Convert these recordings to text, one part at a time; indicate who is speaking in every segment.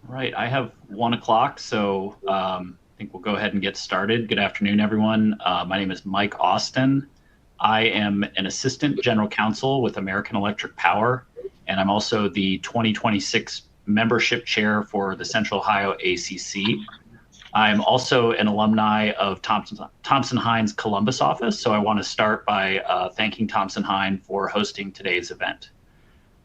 Speaker 1: Right, I have 1 o'clock, so I think we'll go ahead and get started. Good afternoon, everyone. My name is Mike Austin. I am an assistant general counsel with American Electric Power, and I'm also the 2026 membership chair for the Central Ohio ACC. I'm also an alumni of Thompson Hine's Columbus office, so I want to start by thanking Thompson Hine for hosting today's event.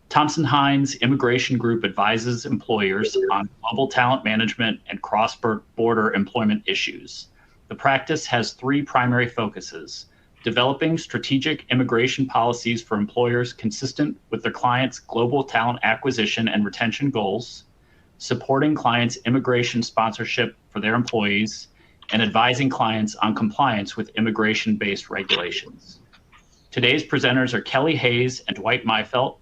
Speaker 1: Thompson Hine's immigration group advises employers on global talent management and cross-border employment issues. The practice has three primary focuses: developing strategic immigration policies for employers consistent with their clients' global talent acquisition and retention goals, supporting clients' immigration sponsorship for their employees, and advising clients on compliance with immigration-based regulations. Today's presenters are Kelli Hayes and Dwight Myfelt.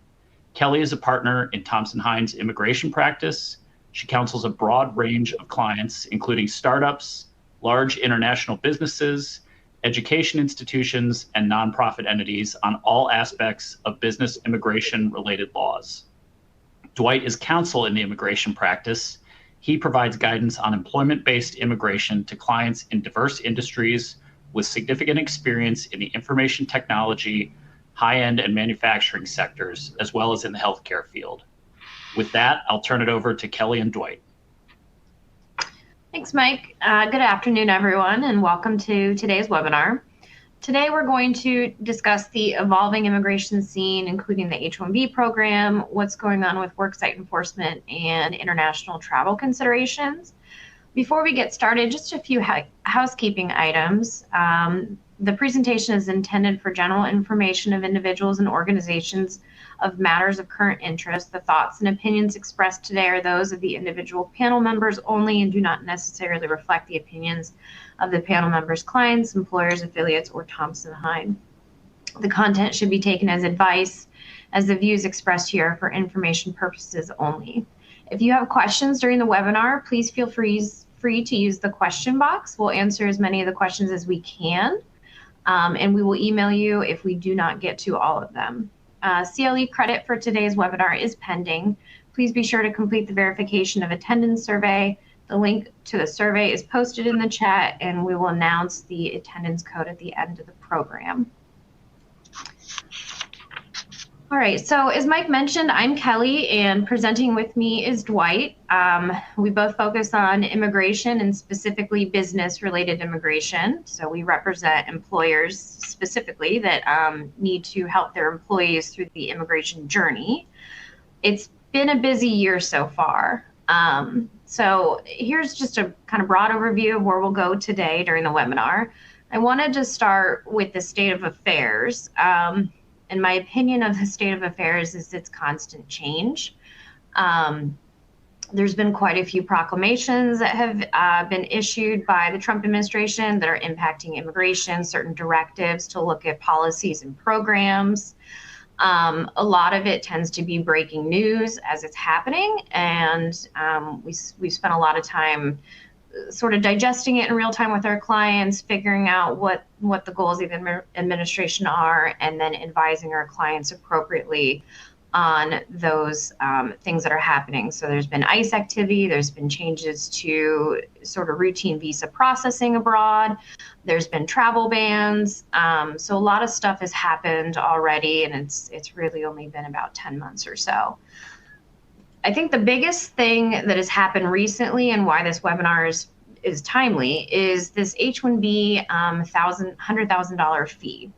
Speaker 1: Kelli is a partner in Thompson Hine's immigration practice. She counsels a broad range of clients, including startups, large international businesses, education institutions, and nonprofit entities on all aspects of business immigration-related laws. Dwight is counsel in the immigration practice. He provides guidance on employment-based immigration to clients in diverse industries with significant experience in the information technology, high-end and manufacturing sectors, as well as in the healthcare field. With that, I'll turn it over to Kelli and Dwight.
Speaker 2: Thanks, Mike. Good afternoon, everyone, and welcome to today's webinar. Today, we're going to discuss the evolving immigration scene, including the H-1B program, what's going on with worksite enforcement, and international travel considerations. Before we get started, just a few housekeeping items. The presentation is intended for general information of individuals and organizations of matters of current interest. The thoughts and opinions expressed today are those of the individual panel members only and do not necessarily reflect the opinions of the panel members' clients, employers, affiliates, or Thompson Hine. The content should be taken as advice, as the views expressed here are for information purposes only. If you have questions during the webinar, please feel free to use the question box. We'll answer as many of the questions as we can. And we will email you if we do not get to all of them. CLE credit for today's webinar is pending. Please be sure to complete the verification of attendance survey. The link to the survey is posted in the chat, and we will announce the attendance code at the end of the program. All right, so as Mike mentioned, I'm Kelli, and presenting with me is Dwight. We both focus on immigration and specifically business-related immigration. So we represent employers specifically that need to help their employees through the immigration journey. It's been a busy year so far. So here's just a kind of broad overview of where we'll go today during the webinar. I wanted to start with the state of affairs. And my opinion of the state of affairs is its constant change. There's been quite a few proclamations that have been issued by the Trump administration that are impacting immigration, certain directives to look at policies and programs. A lot of it tends to be breaking news as it's happening, and we spent a lot of time sort of digesting it in real time with our clients, figuring out what the goals of the administration are, and then advising our clients appropriately on those things that are happening. So there's been ICE activity, there's been changes to sort of routine visa processing abroad, there's been travel bans. So a lot of stuff has happened already, and it's really only been about 10 months or so. I think the biggest thing that has happened recently and why this webinar is timely is this H-1B $100,000 fee.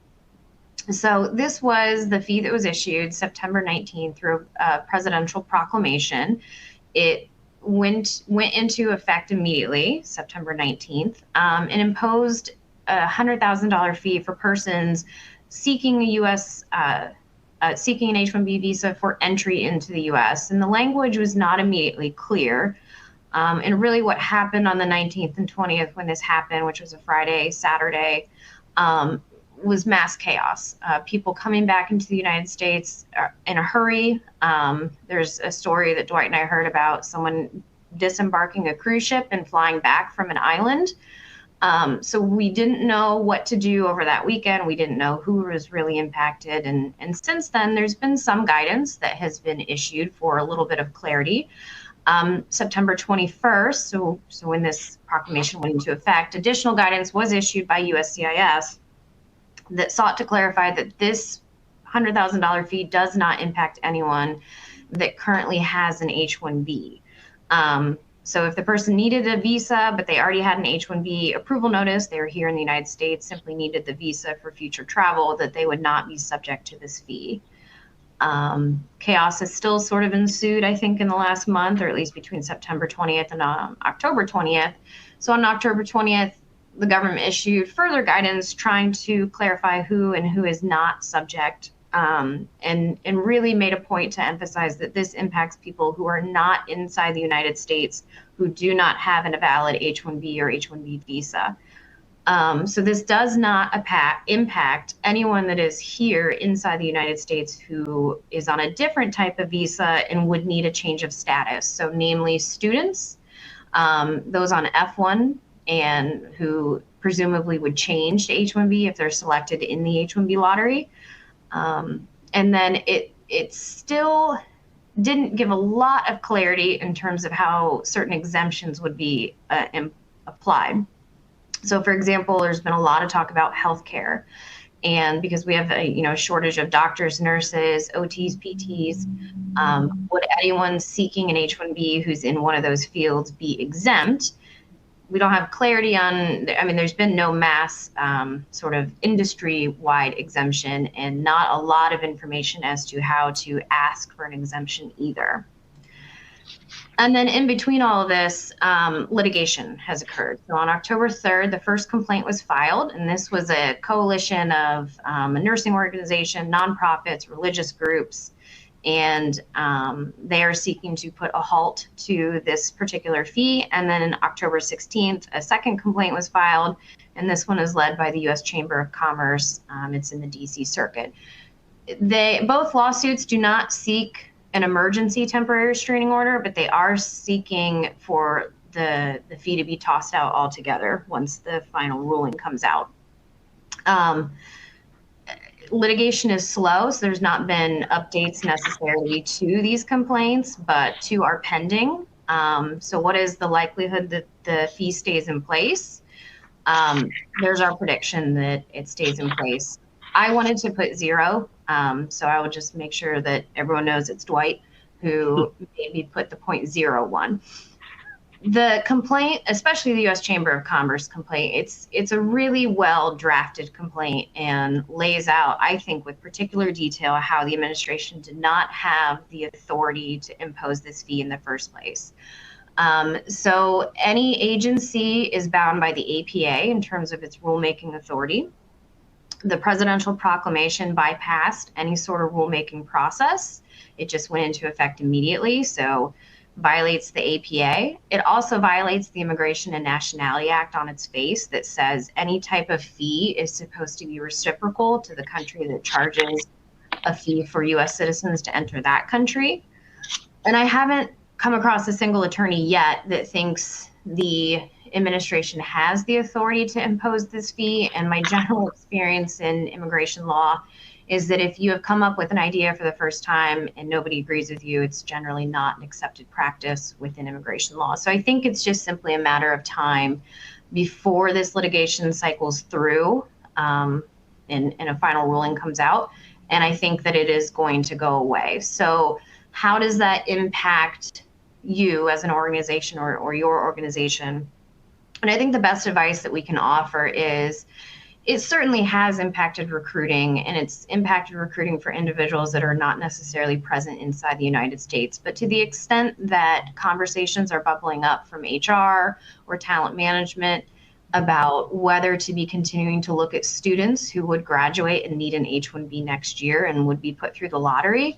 Speaker 2: So this was the fee that was issued September 19th through a presidential proclamation. It went into effect immediately, September 19th, and imposed a $100,000 fee for persons seeking a U.S. Seeking an H-1B visa for entry into the U.S. And the language was not immediately clear. And really what happened on the 19th and 20th when this happened, which was a Friday, Saturday, was mass chaos. People coming back into the United States in a hurry. There's a story that Dwight and I heard about someone disembarking a cruise ship and flying back from an island. So we didn't know what to do over that weekend. We didn't know who was really impacted. And since then, there's been some guidance that has been issued for a little bit of clarity. September 21st, so when this proclamation went into effect, additional guidance was issued by USCIS that sought to clarify that this $100,000 fee does not impact anyone that currently has an H-1B. So if the person needed a visa, but they already had an H-1B approval notice, they were here in the United States, simply needed the visa for future travel, that they would not be subject to this fee. Chaos has still sort of ensued, I think, in the last month, or at least between September 20th and October 20th. So on October 20th, the government issued further guidance trying to clarify who and who is not subject, and really made a point to emphasize that this impacts people who are not inside the United States, who do not have a valid H-1B or H-1B visa. So this does not impact anyone that is here inside the United States who is on a different type of visa and would need a change of status. So namely students, those on F1 and who presumably would change to H-1B if they're selected in the H-1B lottery. And then it still didn't give a lot of clarity in terms of how certain exemptions would be applied. So, for example, there's been a lot of talk about healthcare, and because we have a shortage of doctors, nurses, OTs, PTs, would anyone seeking an H-1B who's in one of those fields be exempt? We don't have clarity on. I mean, there's been no mass sort of industry-wide exemption, and not a lot of information as to how to ask for an exemption either. And then in between all of this, litigation has occurred. So on October 3rd, the first complaint was filed, and this was a coalition of a nursing organization, nonprofits, religious groups, and they are seeking to put a halt to this particular fee. And then on October 16th, a second complaint was filed, and this one is led by the U.S. Chamber of Commerce. It's in the D.C. Circuit. Both lawsuits do not seek an emergency temporary restraining order, but they are seeking for the fee to be tossed out altogether once the final ruling comes out. Litigation is slow, so there's not been updates necessarily to these complaints, but two are pending. So what is the likelihood that the fee stays in place? There's our prediction that it stays in place. I wanted to put 0, so I would just make sure that everyone knows it's Dwight who maybe put the 0.01. The complaint, especially the U.S. Chamber of Commerce complaint, it's a really well drafted complaint and lays out, I think, with particular detail how the administration did not have the authority to impose this fee in the first place. So any agency is bound by the APA in terms of its rulemaking authority. The presidential proclamation bypassed any sort of rulemaking process. It just went into effect immediately, so violates the APA. It also violates the Immigration and Nationality Act on its face that says any type of fee is supposed to be reciprocal to the country that charges a fee for U.S. citizens to enter that country. And I haven't come across a single attorney yet that thinks the administration has the authority to impose this fee. And my general experience in immigration law is that if you have come up with an idea for the first time and nobody agrees with you, it's generally not an accepted practice within immigration law. So I think it's just simply a matter of time before this litigation cycles through and a final ruling comes out. And I think that it is going to go away. So how does that impact you as an organization or your organization? And I think the best advice that we can offer is it certainly has impacted recruiting, and it's impacted recruiting for individuals that are not necessarily present inside the United States. But to the extent that conversations are bubbling up from HR or talent management about whether to be continuing to look at students who would graduate and need an H-1B next year and would be put through the lottery,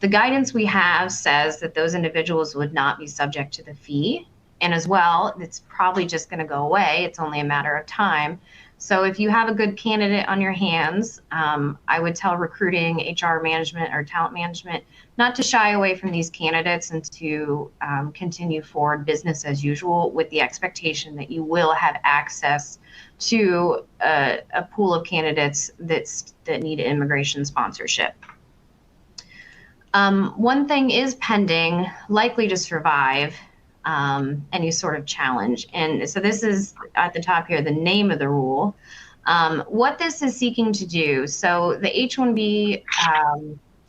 Speaker 2: the guidance we have says that those individuals would not be subject to the fee. And as well, it's probably just going to go away. It's only a matter of time. So if you have a good candidate on your hands, I would tell recruiting, HR management, or talent management not to shy away from these candidates and to continue forward business as usual with the expectation that you will have access to a pool of candidates that need immigration sponsorship. One thing is pending, likely to survive any sort of challenge. And so this is at the top here, the name of the rule. What this is seeking to do, so the H-1B,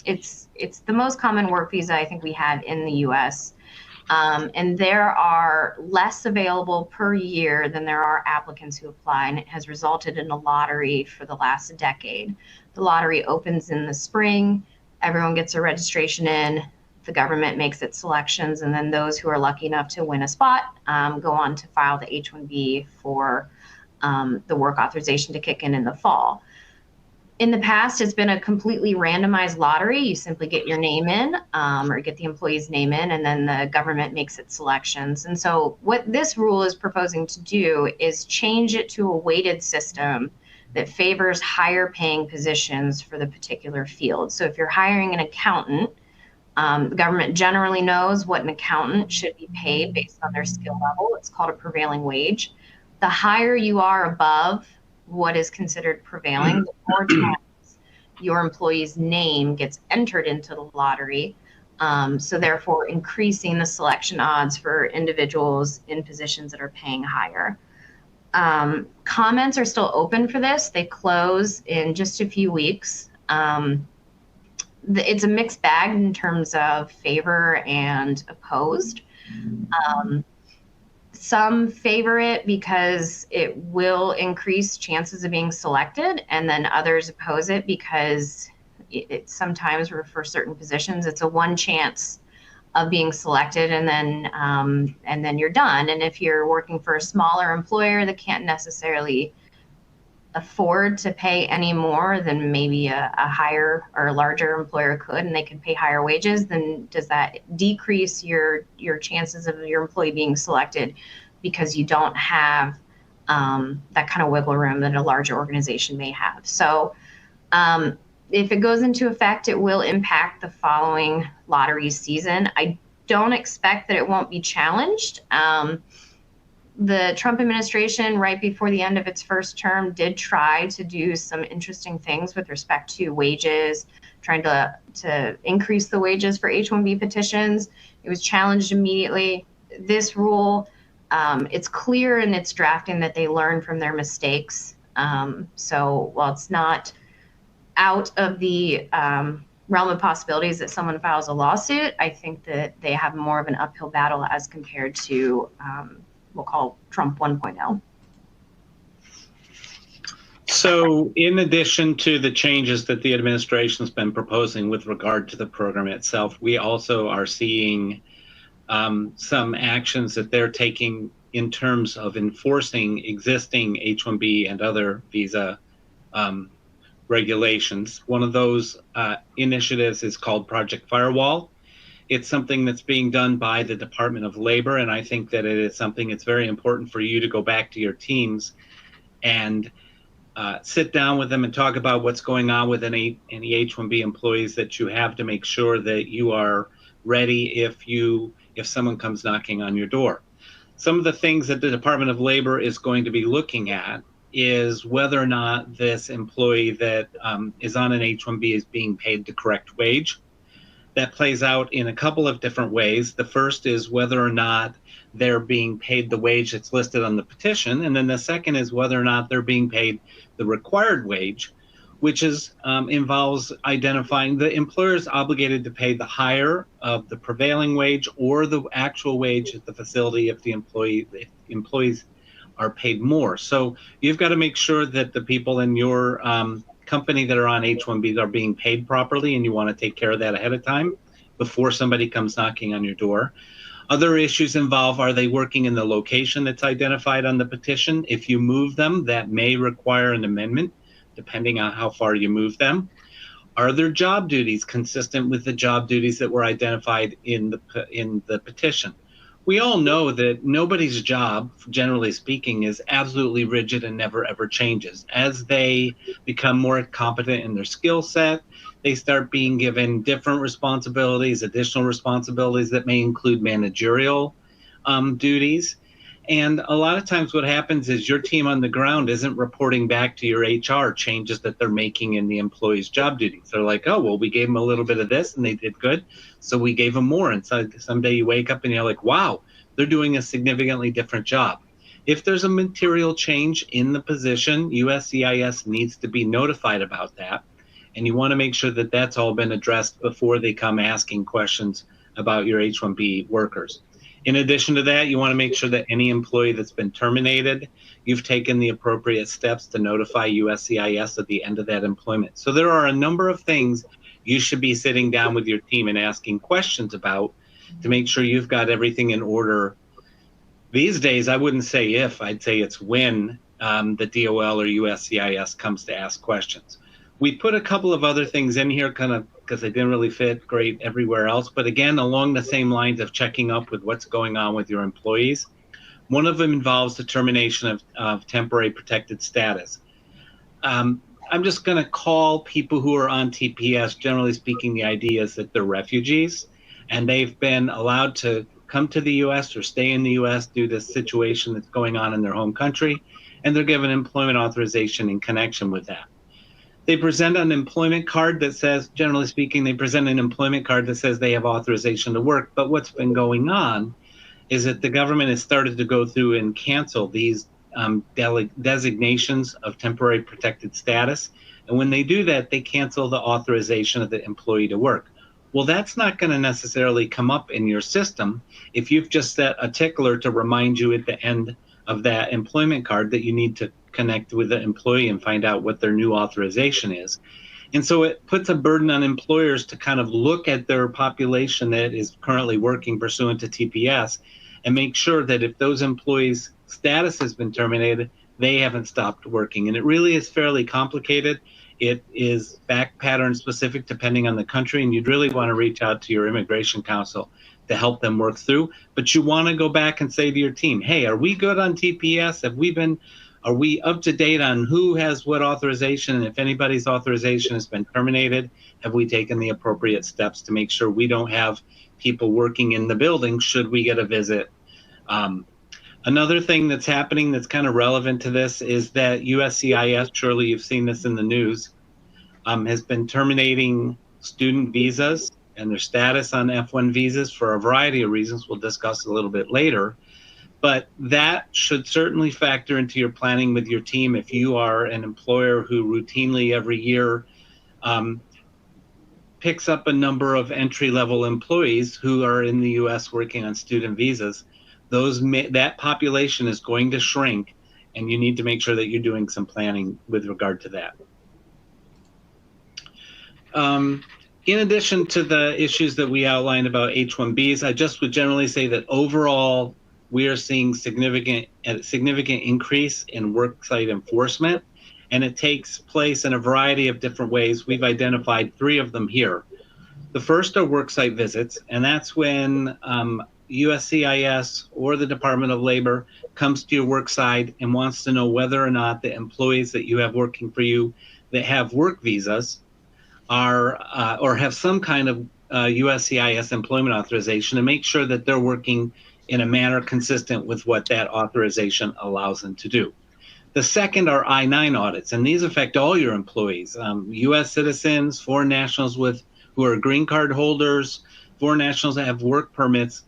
Speaker 2: it's the most common work visa I think we have in the US. And there are less available per year than there are applicants who apply, and it has resulted in a lottery for the last decade. The lottery opens in the spring, everyone gets a registration in, the government makes its selections, and then those who are lucky enough to win a spot go on to file the H-1B for the work authorization to kick in the fall. In the past, it's been a completely randomized lottery. You simply get your name in or get the employee's name in, and then the government makes its selections. And so what this rule is proposing to do is change it to a weighted system that favors higher paying positions for the particular field. So if you're hiring an accountant, the government generally knows what an accountant should be paid based on their skill level. It's called a prevailing wage. The higher you are above what is considered prevailing, the more times your employee's name gets entered into the lottery. So therefore increasing the selection odds for individuals in positions that are paying higher. Comments are still open for this. They close in just a few weeks. It's a mixed bag in terms of favor and opposed. Some favor it because it will increase chances of being selected, and then others oppose it because it sometimes, for certain positions, it's a one chance of being selected, and then you're done. And if you're working for a smaller employer that can't necessarily afford to pay any more than maybe a higher or a larger employer could, and they can pay higher wages, then does that decrease your chances of your employee being selected because you don't have that kind of wiggle room that a larger organization may have? So if it goes into effect, it will impact the following lottery season. I don't expect that it won't be challenged. The Trump administration, right before the end of its first term, did try to do some interesting things with respect to wages, trying to increase the wages for H-1B petitions. It was challenged immediately. This rule, it's clear in its drafting that they learned from their mistakes. So while it's not out of the realm of possibilities that someone files a lawsuit, I think that they have more of an uphill battle as compared to we'll call Trump 1.0.
Speaker 3: So in addition to the changes that the administration's been proposing with regard to the program itself, we also are seeing some actions that they're taking in terms of enforcing existing H-1B and other visa regulations. One of those initiatives is called Project Firewall. It's something that's being done by the Department of Labor, and I think that it is something that's very important for you to go back to your teams and sit down with them and talk about what's going on with any H-1B employees that you have, to make sure that you are ready if someone comes knocking on your door. Some of the things that the Department of Labor is going to be looking at is whether or not this employee that is on an H-1B is being paid the correct wage. That plays out in a couple of different ways. The first is whether or not they're being paid the wage that's listed on the petition. And then the second is whether or not they're being paid the required wage, which involves identifying the employer is obligated to pay the higher of the prevailing wage or the actual wage at the facility if the employees are paid more. So you've got to make sure that the people in your company that are on H-1Bs are being paid properly, and you want to take care of that ahead of time before somebody comes knocking on your door. Other issues involve, are they working in the location that's identified on the petition? If you move them, that may require an amendment, depending on how far you move them. Are their job duties consistent with the job duties that were identified in the petition? We all know that nobody's job, generally speaking, is absolutely rigid and never ever changes. As they become more competent in their skill set, they start being given different responsibilities, additional responsibilities that may include managerial duties. And a lot of times what happens is your team on the ground isn't reporting back to your HR changes that they're making in the employee's job duties. They're like, oh, well, we gave them a little bit of this and they did good, so we gave them more. And so someday you wake up and you're like, wow, they're doing a significantly different job. If there's a material change in the position, USCIS needs to be notified about that. And you want to make sure that that's all been addressed before they come asking questions about your H-1B workers. In addition to that, you want to make sure that any employee that's been terminated, you've taken the appropriate steps to notify USCIS at the end of that employment. So there are a number of things you should be sitting down with your team and asking questions about to make sure you've got everything in order. These days, I wouldn't say if, I'd say it's when the DOL or USCIS comes to ask questions. We put a couple of other things in here kind of because they didn't really fit great everywhere else. But again, along the same lines of checking up with what's going on with your employees. One of them involves the termination of temporary protected status. I'm just going to call people who are on TPS, generally speaking, the idea is that they're refugees and they've been allowed to come to the U.S. or stay in the U.S. due to the situation that's going on in their home country, and they're given employment authorization in connection with that. They present an employment card that says, generally speaking, they present an employment card that says they have authorization to work. But what's been going on is that the government has started to go through and cancel these designations of temporary protected status. And when they do that, they cancel the authorization of the employee to work. Well, that's not going to necessarily come up in your system if you've just set a tickler to remind you at the end of that employment card that you need to connect with the employee and find out what their new authorization is. And so it puts a burden on employers to kind of look at their population that is currently working pursuant to TPS and make sure that if those employees' status has been terminated, they haven't stopped working. And it really is fairly complicated. It is fact pattern specific depending on the country, and you'd really want to reach out to your immigration counsel to help them work through. But you want to go back and say to your team, hey, are we good on TPS? Are we up to date on who has what authorization? And if anybody's authorization has been terminated, have we taken the appropriate steps to make sure we don't have people working in the building should we get a visit? Another thing that's happening that's kind of relevant to this is that USCIS, surely you've seen this in the news, has been terminating student visas and their status on F1 visas for a variety of reasons we'll discuss a little bit later. But that should certainly factor into your planning with your team if you are an employer who routinely every year picks up a number of entry-level employees who are in the U.S. working on student visas. That population is going to shrink, and you need to make sure that you're doing some planning with regard to that. In addition to the issues that we outlined about H-1Bs, I just would generally say that overall, we are seeing a significant increase in worksite enforcement, and it takes place in a variety of different ways. We've identified 3 of them here. The first are worksite visits, and that's when USCIS or the Department of Labor comes to your worksite and wants to know whether or not the employees that you have working for you that have work visas are or have some kind of USCIS employment authorization, and make sure that they're working in a manner consistent with what that authorization allows them to do. The second are I-9 audits, and these affect all your employees, U.S. citizens, foreign nationals who are green card holders, foreign nationals that have work permits.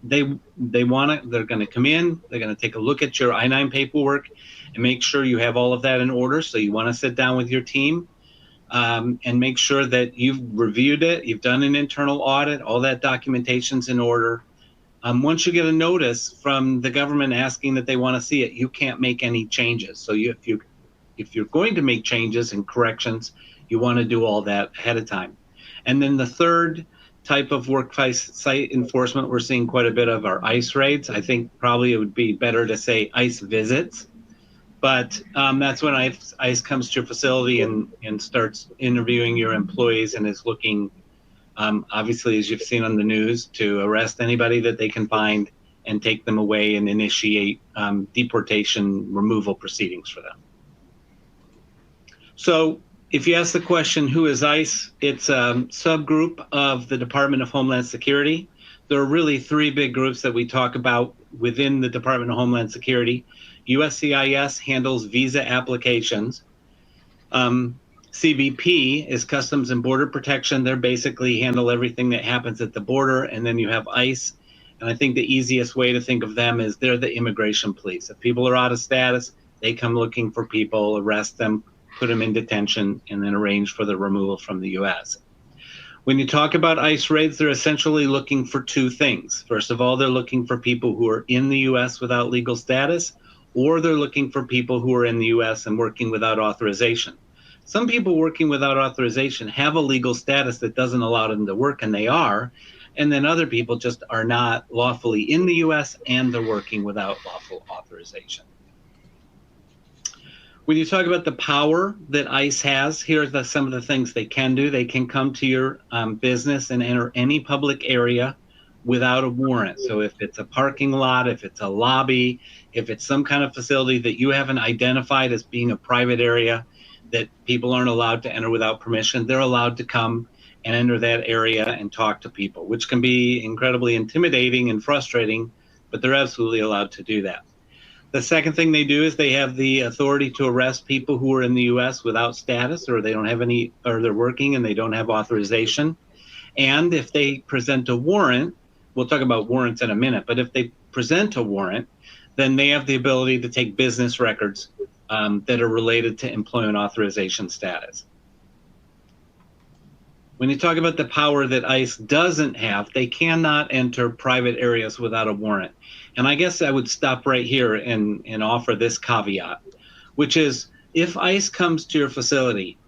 Speaker 3: They're going to come in, they're going to take a look at your I-9 paperwork and make sure you have all of that in order. So you want to sit down with your team and make sure that you've reviewed it, you've done an internal audit, all that documentation's in order. Once you get a notice from the government asking that they want to see it, you can't make any changes. So if you're going to make changes and corrections, you want to do all that ahead of time. And then the third type of worksite enforcement we're seeing quite a bit of are ICE raids. I think probably it would be better to say ICE visits, but that's when ICE comes to your facility and starts interviewing your employees and is looking, obviously, as you've seen on the news, to arrest anybody that they can find and take them away and initiate deportation removal proceedings for them. So if you ask the question, who is ICE? It's a subgroup of the Department of Homeland Security. there are really three big groups that we talk about within the Department of Homeland Security. USCIS handles visa applications. CBP is Customs and Border Protection. They're basically handle everything that happens at the border. And then you have ICE. And I think the easiest way to think of them is they're the immigration police. If people are out of status, they come looking for people, arrest them, put them in detention, and then arrange for the removal from the U.S. When you talk about ICE raids, they're essentially looking for two things. First of all, they're looking for people who are in the U.S. without legal status, or they're looking for people who are in the U.S. and working without authorization. Some people working without authorization have a legal status that doesn't allow them to work, and they are. And then other people just are not lawfully in the U.S. and they're working without lawful authorization. When you talk about the power that ICE has, here are some of the things they can do. They can come to your business and enter any public area without a warrant. So if it's a parking lot, if it's a lobby, if it's some kind of facility that you haven't identified as being a private area that people aren't allowed to enter without permission, they're allowed to come and enter that area and talk to people, which can be incredibly intimidating and frustrating, but they're absolutely allowed to do that. The second thing they do is they have the authority to arrest people who are in the U.S. without status, or they don't have any, or they're working and they don't have authorization. And if they present a warrant, we'll talk about warrants in a minute, but if they present a warrant, then they have the ability to take business records that are related to employment authorization status. When you talk about the power that ICE doesn't have, they cannot enter private areas without a warrant. And I guess I would stop right here and offer this caveat, which is if ICE comes to your facility,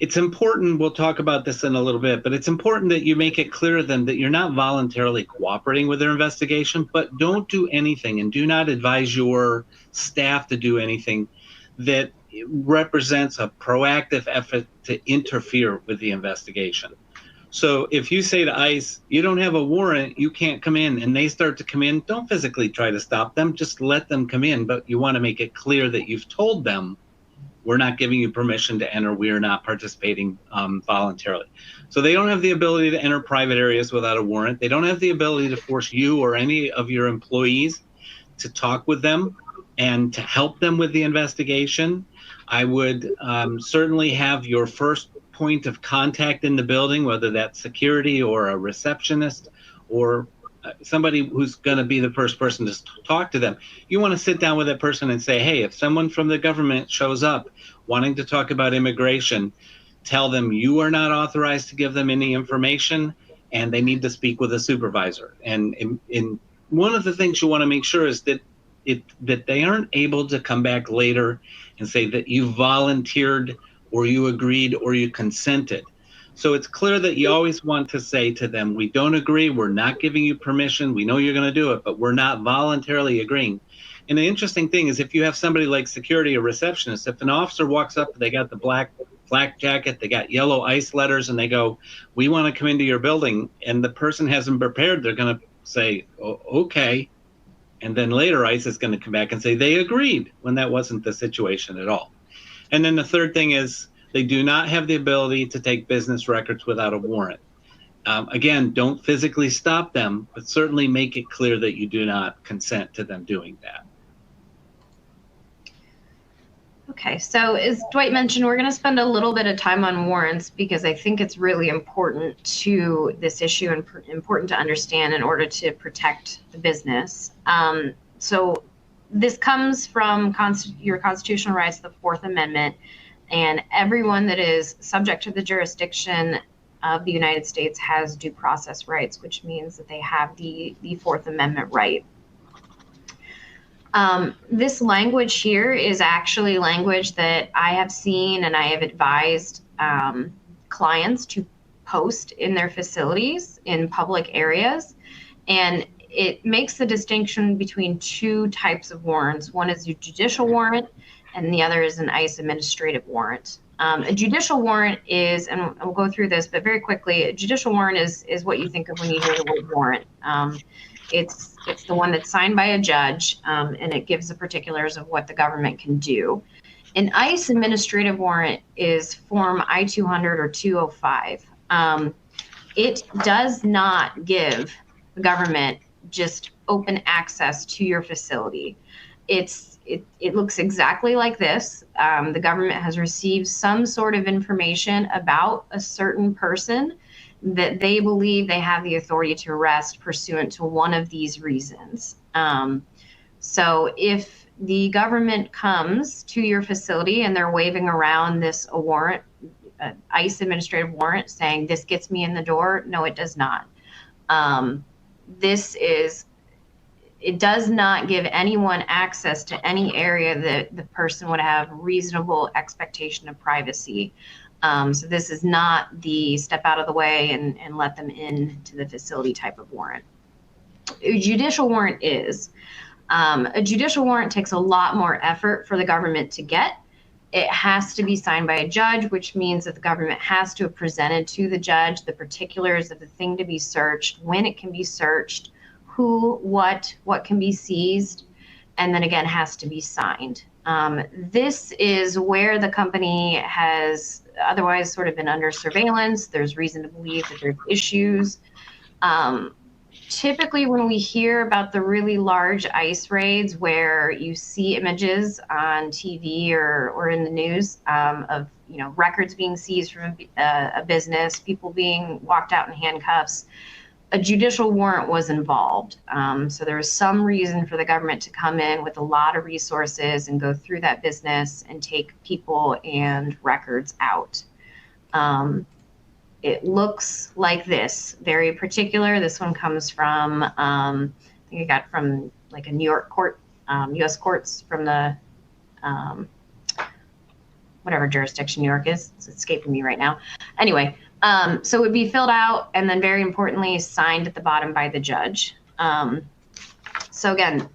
Speaker 3: it's important, we'll talk about this in a little bit, but it's important that you make it clear to them that you're not voluntarily cooperating with their investigation, but don't do anything and do not advise your staff to do anything that represents a proactive effort to interfere with the investigation. So if you say to ICE, you don't have a warrant, you can't come in, and they start to come in, don't physically try to stop them, just let them come in, but you want to make it clear that you've told them, we're not giving you permission to enter, we are not participating voluntarily. So they don't have the ability to enter private areas without a warrant. They don't have the ability to force you or any of your employees to talk with them and to help them with the investigation. I would certainly have your first point of contact in the building, whether that's security or a receptionist or somebody who's going to be the first person to talk to them. You want to sit down with that person and say, hey, if someone from the government shows up wanting to talk about immigration, tell them you are not authorized to give them any information and they need to speak with a supervisor. And in one of the things you want to make sure is that they aren't able to come back later and say that you volunteered or you agreed or you consented. So it's clear that you always want to say to them, we don't agree, we're not giving you permission, we know you're going to do it, but we're not voluntarily agreeing. And the interesting thing is if you have somebody like security or receptionist, if an officer walks up, they got the black jacket, they got yellow ICE letters, and they go, we want to come into your building, and the person hasn't prepared, they're going to say, oh, okay. And then later ICE is going to come back and say they agreed when that wasn't the situation at all. And then the third thing is they do not have the ability to take business records without a warrant. Again, don't physically stop them, but certainly make it clear that you do not consent to them doing that.
Speaker 2: Okay, so as Dwight mentioned, we're going to spend a little bit of time on warrants because I think it's really important to this issue and important to understand in order to protect the business. So this comes from your constitutional rights, the Fourth Amendment, and everyone that is subject to the jurisdiction of the United States has due process rights, which means that they have the Fourth Amendment right. This language here is actually language that I have seen and I have advised clients to post in their facilities in public areas. And it makes the distinction between two types of warrants. One is a judicial warrant and the other is an ICE administrative warrant. A judicial warrant is, and we'll go through this, but very quickly, a judicial warrant is what you think of when you hear the word warrant. It's the one that's signed by a judge, and it gives the particulars of what the government can do. An ICE administrative warrant is Form I-200 or 205. It does not give the government just open access to your facility. It looks exactly like this. The government has received some sort of information about a certain person that they believe they have the authority to arrest pursuant to one of these reasons. So if the government comes to your facility and they're waving around this a warrant, ICE administrative warrant saying this gets me in the door, no, it does not. It does not give anyone access to any area that the person would have reasonable expectation of privacy. So this is not the step out of the way and let them in to the facility type of warrant. A judicial warrant is. A judicial warrant takes a lot more effort for the government to get. It has to be signed by a judge, which means that the government has to have presented to the judge the particulars of the thing to be searched, when it can be searched, who, what can be seized, and then again has to be signed. This is where the company has otherwise sort of been under surveillance. There's reason to believe that there's issues. Typically when we hear about the really large ICE raids where you see images on TV or in the news of records being seized from a business, people being walked out in handcuffs, a judicial warrant was involved. So there was some reason for the government to come in with a lot of resources and go through that business and take people and records out. It looks like this, very particular. This one comes from, I think I got from like a New York court, U.S. courts from the, whatever jurisdiction New York is. It's escaping me right now. Anyway, so it would be filled out and then very importantly signed at the bottom by the judge. So again,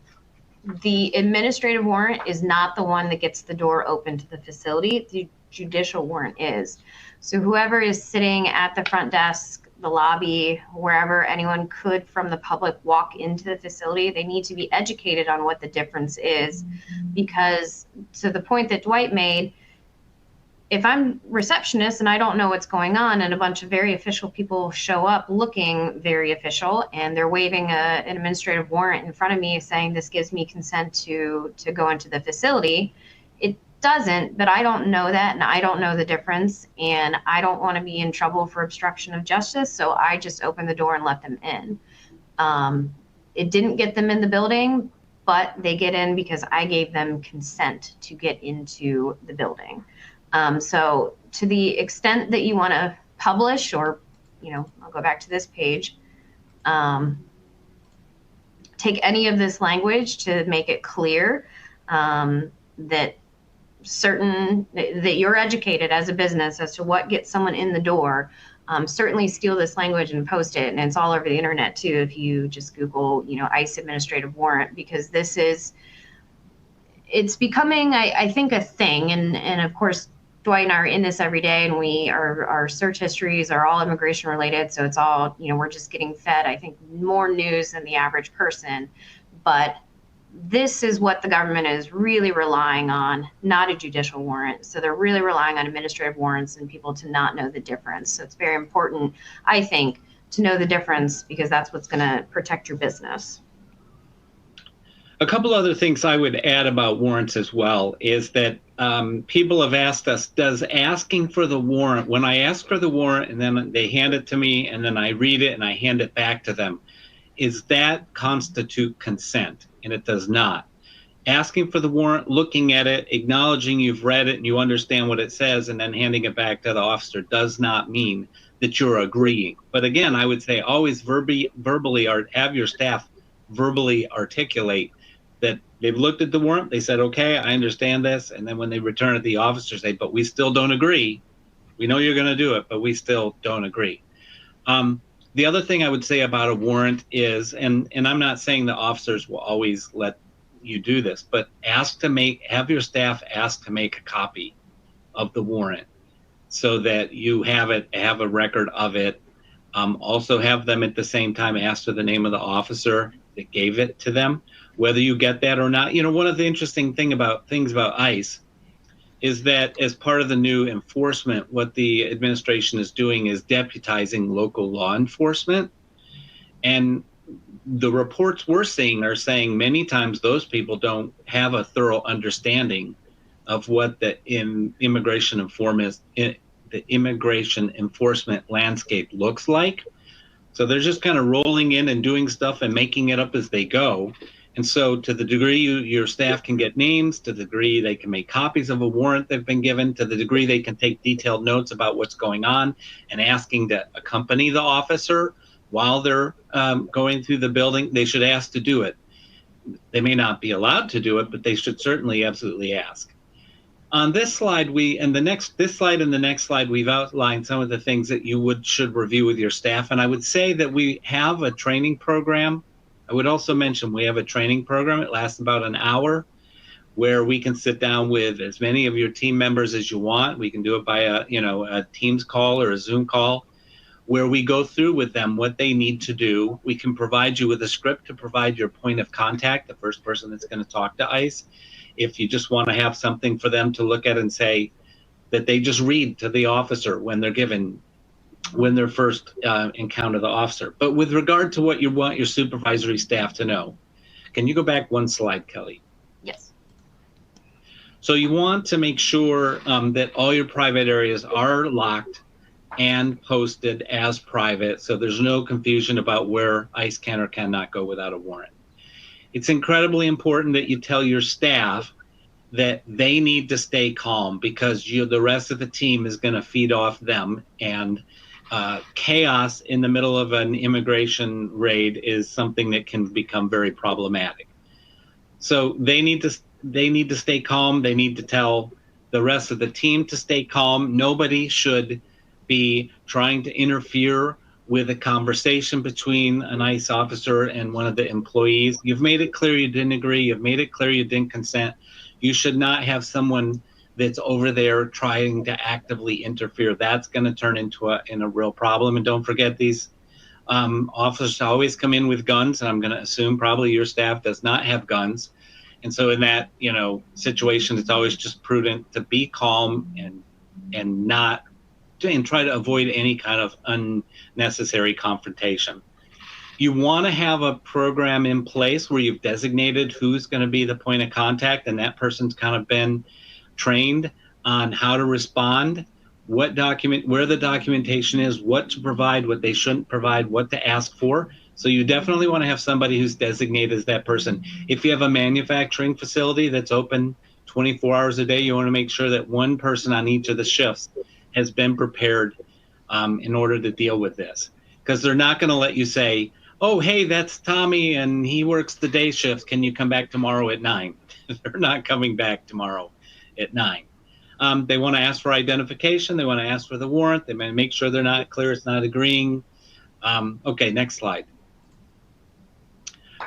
Speaker 2: the administrative warrant is not the one that gets the door open to the facility. The judicial warrant is. So whoever is sitting at the front desk, the lobby, wherever anyone could from the public walk into the facility, they need to be educated on what the difference is. Because to the point that Dwight made, if I'm receptionist and I don't know what's going on and a bunch of very official people show up looking very official and they're waving an administrative warrant in front of me saying this gives me consent to go into the facility, it doesn't, but I don't know that and I don't know the difference and I don't want to be in trouble for obstruction of justice, so I just open the door and let them in. It didn't get them in the building, but they get in because I gave them consent to get into the building. So to the extent that you want to publish or, I'll go back to this page, take any of this language to make it clear that you're educated as a business as to what gets someone in the door. Certainly steal this language and post it, and it's all over the internet too if you just Google, ICE administrative warrant, because it's becoming, I think, a thing, and of course Dwight and I are in this every day, and our search histories are all immigration related. So it's all, we're just getting fed, I think, more news than the average person. But this is what the government is really relying on, not a judicial warrant. So they're really relying on administrative warrants and people to not know the difference. So it's very important, I think, to know the difference because that's what's going to protect your business.
Speaker 3: A couple other things I would add about warrants as well is that people have asked us, does asking for the warrant, when I ask for the warrant and then they hand it to me and then I read it and I hand it back to them, is that constitute consent? And it does not. Asking for the warrant, looking at it, acknowledging you've read it and you understand what it says, and then handing it back to the officer does not mean that you're agreeing. But again, I would say always verbally or have your staff verbally articulate that they've looked at the warrant, they said, okay, I understand this. And then when they return it, the officers say, but we still don't agree. We know you're going to do it, but we still don't agree. The other thing I would say about a warrant is, and I'm not saying the officers will always let you do this, but have your staff ask to make a copy of the warrant so that you have a record of it. Also have them at the same time ask for the name of the officer that gave it to them, whether you get that or not. One of the interesting things about ICE is that as part of the new enforcement, what the administration is doing is deputizing local law enforcement. And the reports we're seeing are saying many times those people don't have a thorough understanding of what the immigration enforcement landscape looks like. So they're just kind of rolling in and doing stuff and making it up as they go. And so to the degree your staff can get names, to the degree they can make copies of a warrant they've been given, to the degree they can take detailed notes about what's going on and asking to accompany the officer while they're going through the building, they should ask to do it. They may not be allowed to do it, but they should certainly absolutely ask. On this slide, this slide and the next slide, we've outlined some of the things that you should review with your staff. And I would say that we have a training program. I would also mention we have a training program. It lasts about an hour, where we can sit down with as many of your team members as you want. We can do it by a Teams call or a Zoom call, where we go through with them what they need to do. We can provide you with a script to provide your point of contact, the first person that's going to talk to ICE. If you just want to have something for them to look at and say that they just read to the officer when they're first encounter the officer. But with regard to what you want your supervisory staff to know, can you go back one slide, Kelly?
Speaker 2: Yes.
Speaker 3: So you want to make sure that all your private areas are locked and posted as private, so there's no confusion about where ICE can or cannot go without a warrant. It's incredibly important that you tell your staff that they need to stay calm, because the rest of the team is going to feed off them, and chaos in the middle of an immigration raid is something that can become very problematic. So they need to stay calm. They need to tell the rest of the team to stay calm. Nobody should be trying to interfere with a conversation between an ICE officer and one of the employees. You've made it clear you didn't agree. You've made it clear you didn't consent. You should not have someone that's over there trying to actively interfere. That's going to turn into a real problem. And don't forget, these officers always come in with guns, and I'm going to assume probably your staff does not have guns. And so in that situation, it's always just prudent to be calm and try to avoid any kind of unnecessary confrontation. You want to have a program in place where you've designated who's going to be the point of contact, and that person's kind of been trained on how to respond, where the documentation is, what to provide, what they shouldn't provide, what to ask for. So you definitely want to have somebody who's designated as that person. If you have a manufacturing facility that's open 24 hours a day, you want to make sure that one person on each of the shifts has been prepared in order to deal with this, because they're not going to let you say, oh, hey, that's Tommy and he works the day shifts. Can you come back tomorrow at 9? They're not coming back tomorrow at 9. They want to ask for identification. They want to ask for the warrant. They may make sure they're not clear, it's not agreeing. Okay, next slide.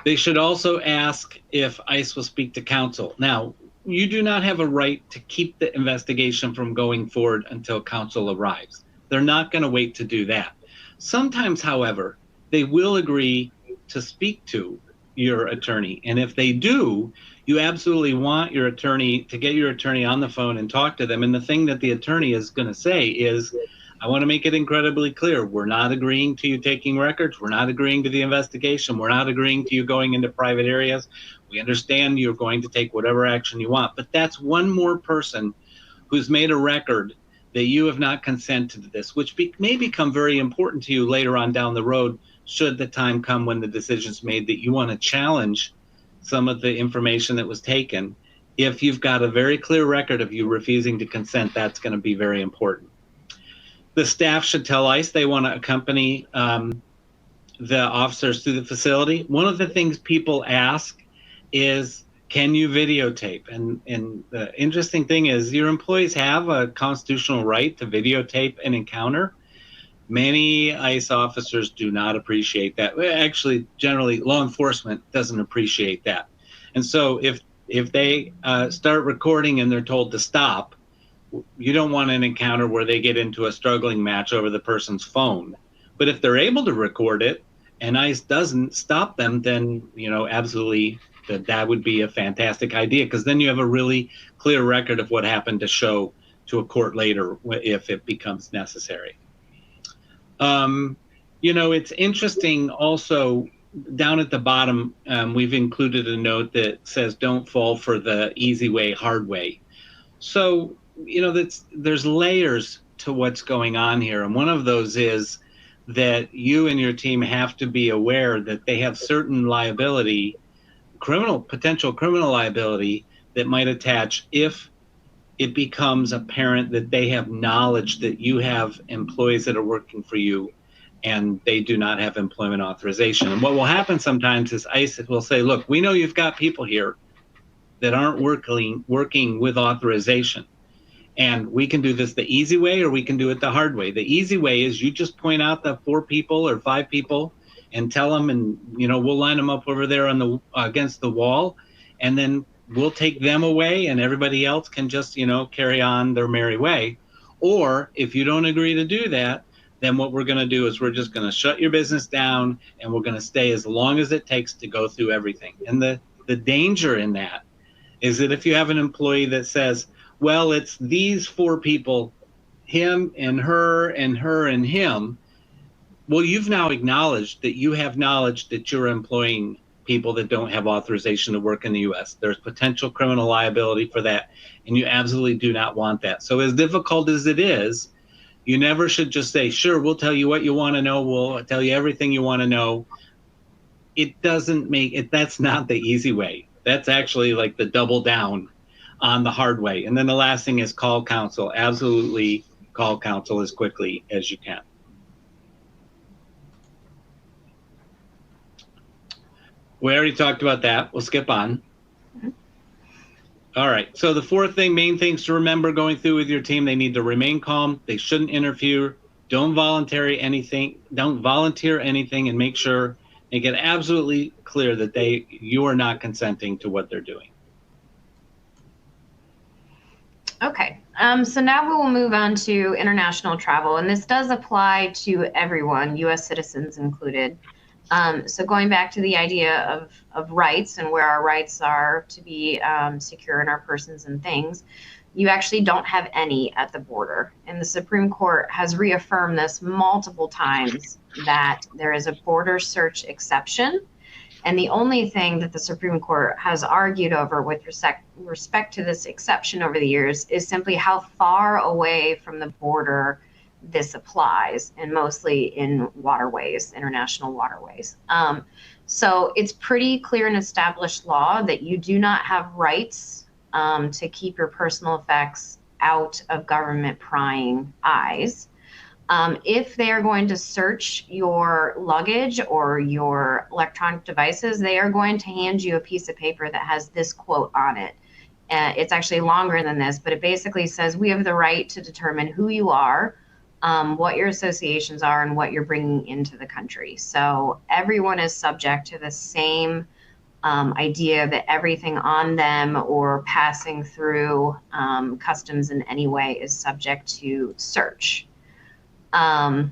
Speaker 3: They should also ask if ICE will speak to counsel. Now, you do not have a right to keep the investigation from going forward until counsel arrives. They're not going to wait to do that. Sometimes, however, they will agree to speak to your attorney. And if they do, you absolutely want your attorney to get your attorney on the phone and talk to them. And the thing that the attorney is going to say is, I want to make it incredibly clear. We're not agreeing to you taking records. We're not agreeing to the investigation. We're not agreeing to you going into private areas. We understand you're going to take whatever action you want, but that's one more person who's made a record that you have not consented to this, which may become very important to you later on down the road, should the time come when the decision's made that you want to challenge some of the information that was taken. If you've got a very clear record of you refusing to consent, that's going to be very important. The staff should tell ICE they want to accompany the officers through the facility. One of the things people ask is, can you videotape? And the interesting thing is, your employees have a constitutional right to videotape an encounter. Many ICE officers do not appreciate that. Actually, generally, law enforcement doesn't appreciate that. And so if they start recording and they're told to stop, you don't want an encounter where they get into a struggling match over the person's phone. But if they're able to record it and ICE doesn't stop them, then, absolutely that would be a fantastic idea, because then you have a really clear record of what happened to show to a court later if it becomes necessary. It's interesting also down at the bottom, we've included a note that says, don't fall for the easy way, hard way. So, there's layers to what's going on here. And one of those is that you and your team have to be aware that they have certain liability, potential criminal liability that might attach if it becomes apparent that they have knowledge that you have employees that are working for you and they do not have employment authorization. And what will happen sometimes is ICE will say, look, we know you've got people here that aren't working with authorization. And we can do this the easy way, or we can do it the hard way. The easy way is you just point out the 4 people or 5 people and tell them, and we'll line them up over there on the against the wall, and then we'll take them away, and everybody else can just carry on their merry way. Or if you don't agree to do that, then what we're going to do is we're just going to shut your business down, and we're going to stay as long as it takes to go through everything. And the danger in that is that if you have an employee that says, well, it's these 4 people, him and her and her and him, well, you've now acknowledged that you have knowledge that you're employing people that don't have authorization to work in the U.S. There's potential criminal liability for that, and you absolutely do not want that. So as difficult as it is, you never should just say, sure, we'll tell you what you want to know. We'll tell you everything you want to know. It doesn't make it. That's not the easy way. That's actually like the double down on the hard way. And then the last thing is call counsel. Absolutely call counsel as quickly as you can. We already talked about that. We'll skip on. All right. So the 4th thing, main things to remember going through with your team, they need to remain calm. They shouldn't interfere. Don't volunteer anything, and make sure they get absolutely clear that you are not consenting to what they're doing.
Speaker 2: Okay, so now we will move on to international travel, and this does apply to everyone, U.S. citizens included. So going back to the idea of rights and where our rights are to be secure in our persons and things, you actually don't have any at the border. And the Supreme Court has reaffirmed this multiple times, that there is a border search exception. And the only thing that the Supreme Court has argued over with respect to this exception over the years is simply how far away from the border this applies, and mostly in waterways, international waterways. So it's pretty clear and established law that you do not have rights to keep your personal effects out of government prying eyes. If they are going to search your luggage or your electronic devices, they are going to hand you a piece of paper that has this quote on it. It's actually longer than this, but it basically says we have the right to determine who you are, what your associations are, and what you're bringing into the country. So everyone is subject to the same idea that everything on them or passing through customs in any way is subject to search. Sorry.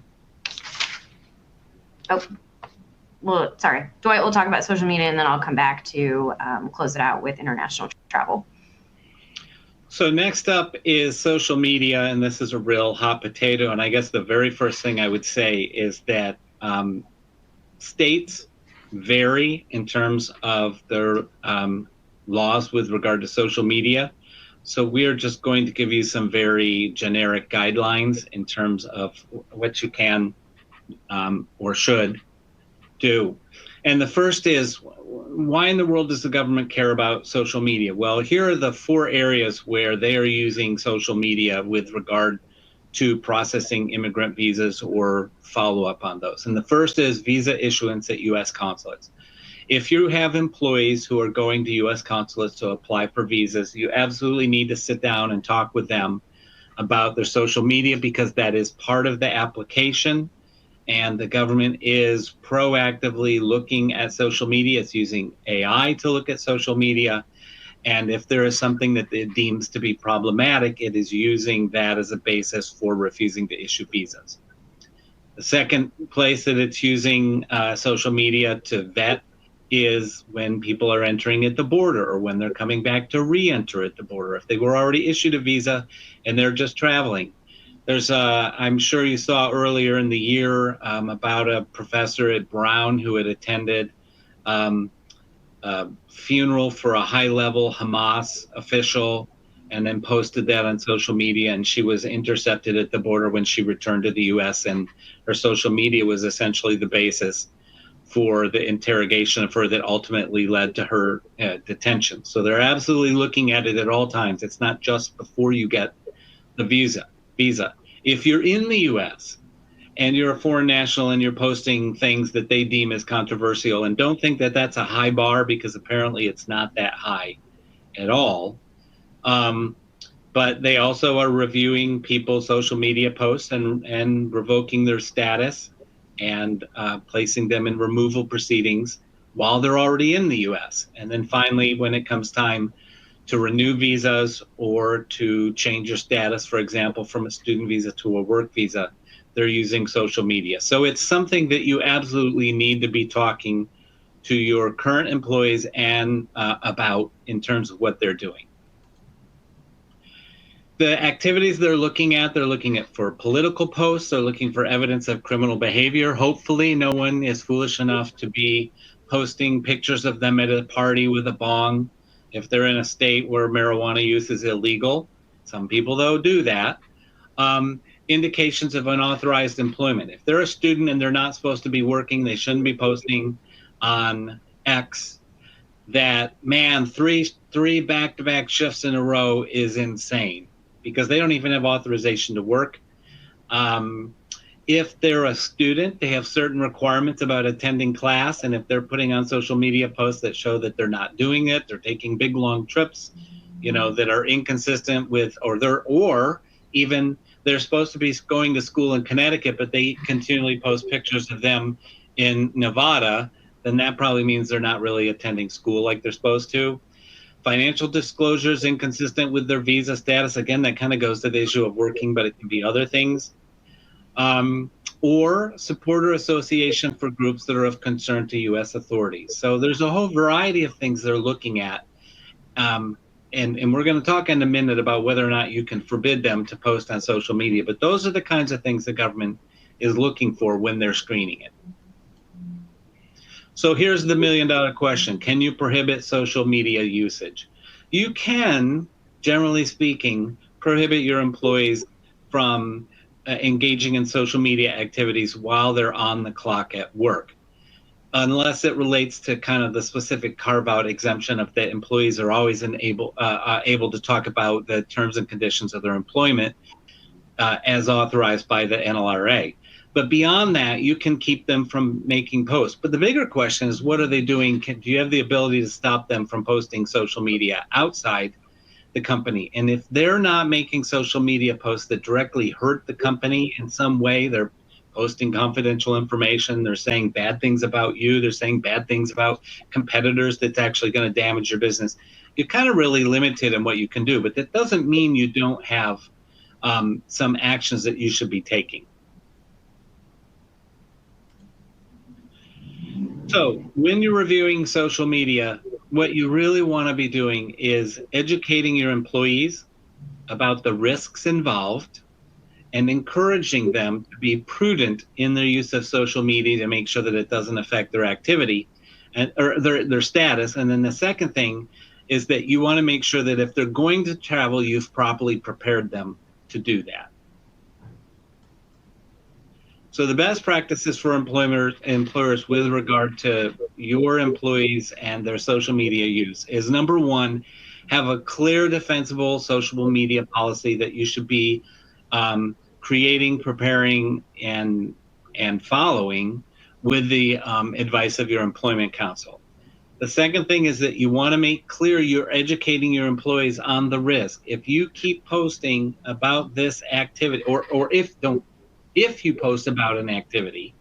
Speaker 2: Dwight will talk about social media, and then I'll come back to close it out with international travel.
Speaker 3: So next up is social media, and this is a real hot potato. And I guess the very first thing I would say is that states vary in terms of their laws with regard to social media. So we are just going to give you some very generic guidelines in terms of what you can or should do. And the first is, why in the world does the government care about social media? Well, here are the 4 areas where they are using social media with regard to processing immigrant visas or follow up on those. And the first is visa issuance at U.S. consulates. If you have employees who are going to U.S. consulates to apply for visas, you absolutely need to sit down and talk with them about their social media, because that is part of the application. And the government is proactively looking at social media. It's using AI to look at social media. And if there is something that it deems to be problematic, it is using that as a basis for refusing to issue visas. The second place that it's using social media to vet is when people are entering at the border, or when they're coming back to re-enter at the border. If they were already issued a visa and they're just traveling, I'm sure you saw earlier in the year about a professor at Brown who had attended a funeral for a high-level Hamas official and then posted that on social media, and she was intercepted at the border when she returned to the U.S., and her social media was essentially the basis for the interrogation of her that ultimately led to her detention. So they're absolutely looking at it at all times. It's not just before you get the visa. If you're in the U.S. and you're a foreign national and you're posting things that they deem as controversial, and don't think that that's a high bar, because apparently it's not that high at all. But they also are reviewing people's social media posts and revoking their status and placing them in removal proceedings while they're already in the U.S. And then finally, when it comes time to renew visas or to change your status, for example, from a student visa to a work visa, they're using social media. So it's something that you absolutely need to be talking to your current employees and about in terms of what they're doing. The activities they're looking at for political posts, they're looking for evidence of criminal behavior. Hopefully no one is foolish enough to be posting pictures of them at a party with a bong if they're in a state where marijuana use is illegal. Some people, though, do that. Indications of unauthorized employment. If they're a student and they're not supposed to be working, they shouldn't be posting on X that, man, three back-to-back shifts in a row is insane, because they don't even have authorization to work. If they're a student, they have certain requirements about attending class, and if they're putting on social media posts that show that they're not doing it, they're taking big, long trips, that are inconsistent with, or even they're supposed to be going to school in Connecticut, but they continually post pictures of them in Nevada, then that probably means they're not really attending school like they're supposed to. Financial disclosures inconsistent with their visa status. Again, that kind of goes to the issue of working, but it can be other things. Or support or association for groups that are of concern to U.S. authorities. So there's a whole variety of things they're looking at. And we're going to talk in a minute about whether or not you can forbid them to post on social media. But those are the kinds of things the government is looking for when they're screening it. So here's the million-dollar question. Can you prohibit social media usage? You can, generally speaking, prohibit your employees from engaging in social media activities while they're on the clock at work, unless it relates to kind of the specific carve-out exemption of the employees are always able to talk about the terms and conditions of their employment as authorized by the NLRA. But beyond that, you can keep them from making posts. But the bigger question is, what are they doing? Do you have the ability to stop them from posting social media outside the company? And if they're not making social media posts that directly hurt the company in some way, they're posting confidential information, they're saying bad things about you, they're saying bad things about competitors that's actually going to damage your business, you're kind of really limited in what you can do. But that doesn't mean you don't have some actions that you should be taking. So when you're reviewing social media, what you really want to be doing is educating your employees about the risks involved and encouraging them to be prudent in their use of social media to make sure that it doesn't affect their activity or their status. And then the second thing is that you want to make sure that if they're going to travel, you've properly prepared them to do that. So the best practices for employers with regard to your employees and their social media use is, number one, have a clear, defensible social media policy that you should be creating, preparing, and following with the advice of your employment counsel. The second thing is that you want to make clear you're educating your employees on the risk. If you keep posting about this activity, or if you post about an activity,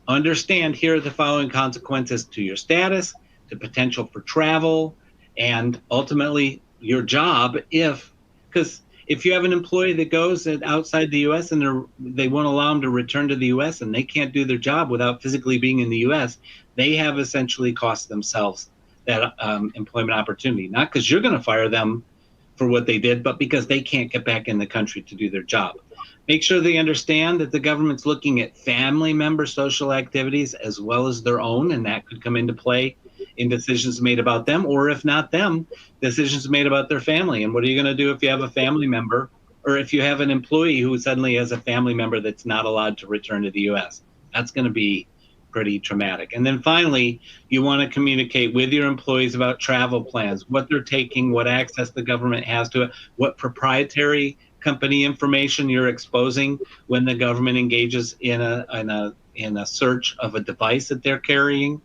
Speaker 3: understand here are the following consequences to your status, to potential for travel, and ultimately your job. Because if you have an employee that goes outside the U.S. and they won't allow them to return to the U.S. and they can't do their job without physically being in the U.S., they have essentially cost themselves that employment opportunity. Not because you're going to fire them for what they did, but because they can't get back in the country to do their job. Make sure they understand that the government's looking at family member social activities as well as their own, and that could come into play in decisions made about them, or if not them, decisions made about their family. And what are you going to do if you have a family member, or if you have an employee who suddenly has a family member that's not allowed to return to the US? That's going to be pretty traumatic. And then finally, you want to communicate with your employees about travel plans, what they're taking, what access the government has to it, what proprietary company information you're exposing when the government engages in a search of a device that they're carrying.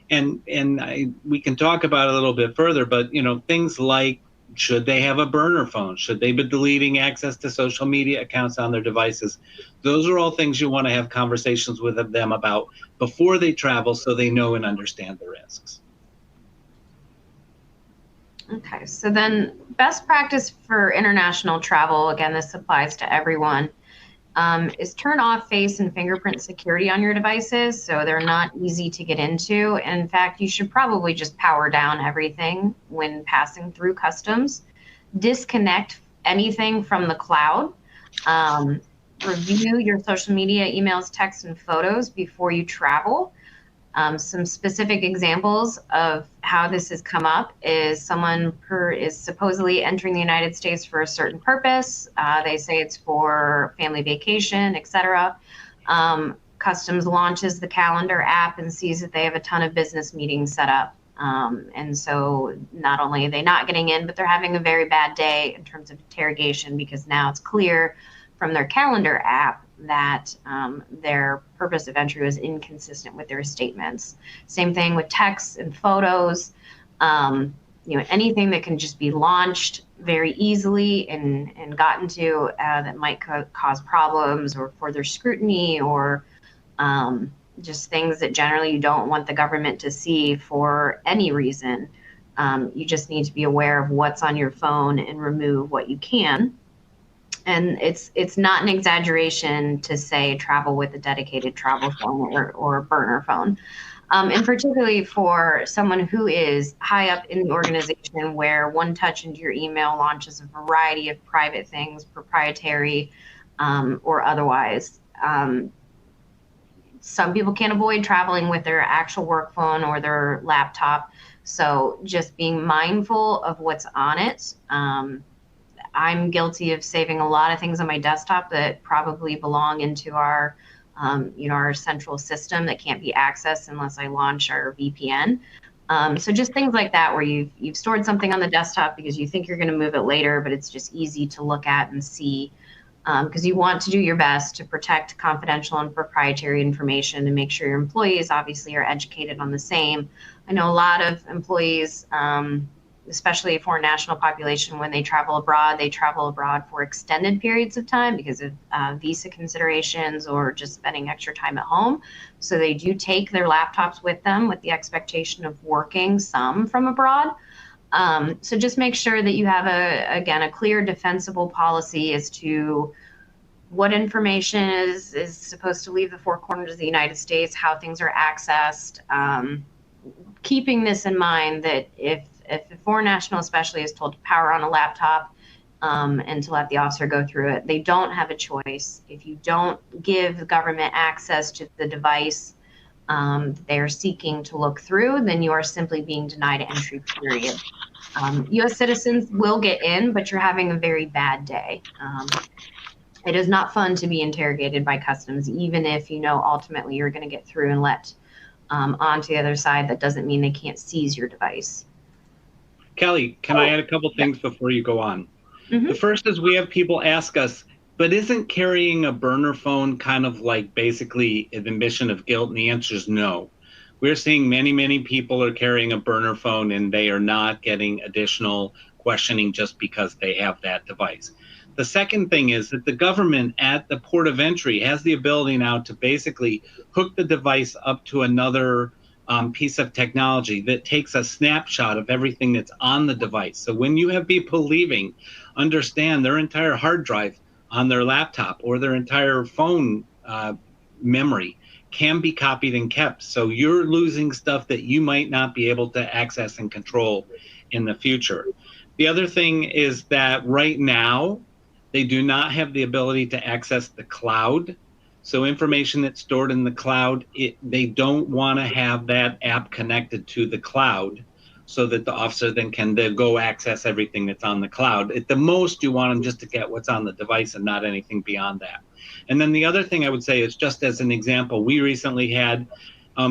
Speaker 3: We can talk about it a little bit further, but things like, should they have a burner phone? Should they be deleting access to social media accounts on their devices? Those are all things you want to have conversations with them about before they travel, so they know and understand the risks.
Speaker 2: Okay, so then best practice for international travel, again, this applies to everyone, is turn off face and fingerprint security on your devices so they're not easy to get into. In fact, you should probably just power down everything when passing through customs. Disconnect anything from the cloud. Review your social media, emails, texts, and photos before you travel. Some specific examples of how this has come up is someone is supposedly entering the United States for a certain purpose. They say it's for family vacation, etc. Customs launches the calendar app and sees that they have a ton of business meetings set up. And so not only are they not getting in, but they're having a very bad day in terms of interrogation, because now it's clear from their calendar app that their purpose of entry was inconsistent with their statements. Same thing with texts and photos. Anything that can just be launched very easily and gotten to that might cause problems or further scrutiny, or just things that generally you don't want the government to see for any reason. You just need to be aware of what's on your phone and remove what you can. And it's not an exaggeration to say travel with a dedicated travel phone or a burner phone. And particularly for someone who is high up in the organization, where one touch into your email launches a variety of private things, proprietary or otherwise. Some people can't avoid traveling with their actual work phone or their laptop. So just being mindful of what's on it. I'm guilty of saving a lot of things on my desktop that probably belong into our central system that can't be accessed unless I launch our VPN. So just things like that, where you've stored something on the desktop because you think you're going to move it later, but it's just easy to look at and see, because you want to do your best to protect confidential and proprietary information and make sure your employees obviously are educated on the same. I know a lot of employees, especially a foreign national population, when they travel abroad for extended periods of time because of visa considerations or just spending extra time at home. So they do take their laptops with them with the expectation of working some from abroad. So just make sure that you have a clear defensible policy as to what information is supposed to leave the four corners of the United States, how things are accessed, keeping this in mind that if a foreign national especially is told to power on a laptop and to let the officer go through it, they don't have a choice. If you don't give the government access to the device they are seeking to look through, then you are simply being denied entry, period. U.S. citizens will get in, but you're having a very bad day. It is not fun to be interrogated by customs, even if you know ultimately you're going to get through and let onto the other side. That doesn't mean they can't seize your device.
Speaker 3: Kelli, can I add a couple things before you go on? Mm-hmm. The first is, we have people ask us, but isn't carrying a burner phone kind of like basically an admission of guilt? And the answer is no. We're seeing many people are carrying a burner phone and they are not getting additional questioning just because they have that device. The second thing is that the government at the port of entry has the ability now to basically hook the device up to another piece of technology that takes a snapshot of everything that's on the device. So when you have people leaving, understand their entire hard drive on their laptop or their entire phone memory can be copied and kept. So you're losing stuff that you might not be able to access and control in the future. The other thing is that right now, They do not have the ability to access the cloud. So information that's stored in the cloud, they don't want to have that app connected to the cloud so that the officer then can go access everything that's on the cloud. At the most, you want them just to get what's on the device and not anything beyond that. And then the other thing I would say is, just as an example, we recently had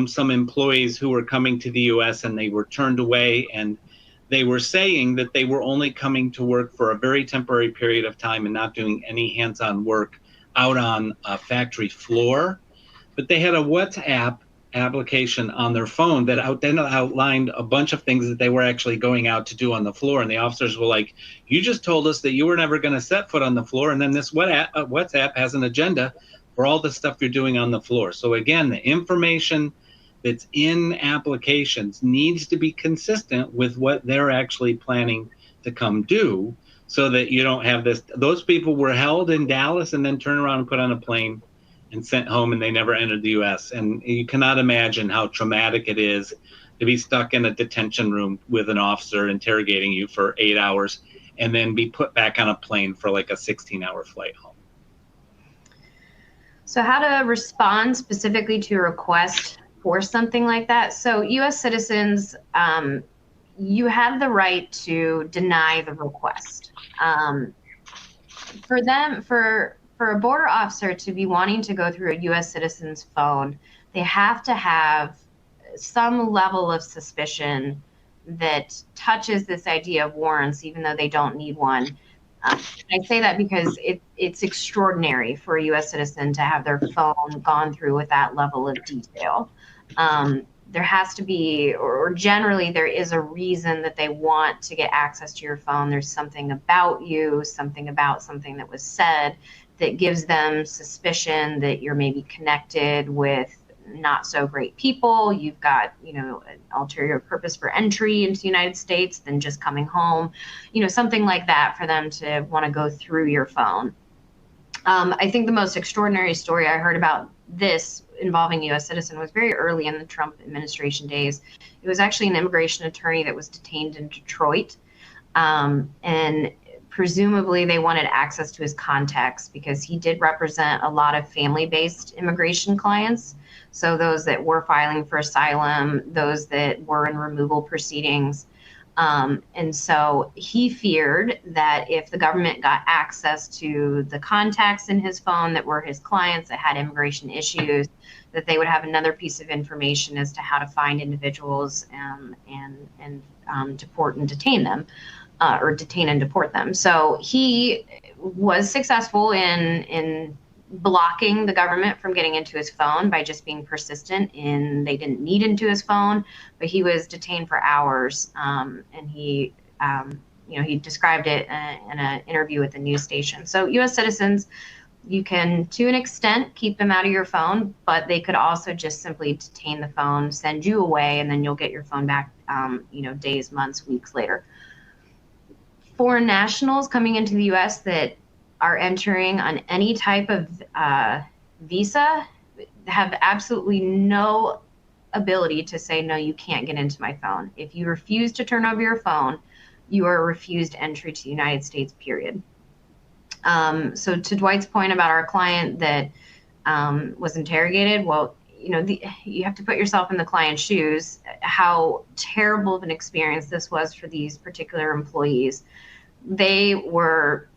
Speaker 3: some employees who were coming to the US and they were turned away, and they were saying that they were only coming to work for a very temporary period of time and not doing any hands-on work out on a factory floor. But they had a WhatsApp application on their phone that outlined a bunch of things that they were actually going out to do on the floor. And the officers were like, you just told us that you were never going to set foot on the floor. And then this WhatsApp has an agenda for all the stuff you're doing on the floor. So again, the information that's in applications needs to be consistent with what they're actually planning to come do, so that you don't have this. Those people were held in Dallas and then turned around and put on a plane and sent home, and they never entered the US. And you cannot imagine how traumatic it is to be stuck in a detention room with an officer interrogating you for 8 hours and then be put back on a plane for like a 16-hour flight home.
Speaker 2: So how to respond specifically to a request for something like that. So US citizens, you have the right to deny the request. For a border officer to be wanting to go through a US citizen's phone, they have to have some level of suspicion that touches this idea of warrants, even though they don't need one. I say that because it's extraordinary for a US citizen to have their phone gone through with that level of detail. There has to be, or generally there is a reason that they want to get access to your phone. There's something about you, something that was said that gives them suspicion that you're maybe connected with not so great people. You've got, an ulterior purpose for entry into the United States than just coming home, something like that for them to want to go through your phone. I think the most extraordinary story I heard about this involving a US citizen was very early in the Trump administration days. It was actually an immigration attorney that was detained in Detroit. And presumably they wanted access to his contacts because he did represent a lot of family-based immigration clients. So those that were filing for asylum, those that were in removal proceedings. And so he feared that if the government got access to the contacts in his phone that were his clients that had immigration issues, that they would have another piece of information as to how to find individuals and deport and detain them, or detain and deport them. So he was successful in blocking the government from getting into his phone by just being persistent in they didn't need into his phone, but he was detained for hours. And he described it in an interview with the news station. So US citizens, you can, to an extent, keep them out of your phone, but they could also just simply detain the phone, send you away, and then you'll get your phone back, days, months, weeks later. Foreign nationals coming into the US that are entering on any type of visa have absolutely no ability to say, no, you can't get into my phone. If you refuse to turn over your phone, you are refused entry to the United States, period. So to Dwight's point about our client that was interrogated, well, you have to put yourself in the client's shoes, how terrible of an experience this was for these particular employees. They were,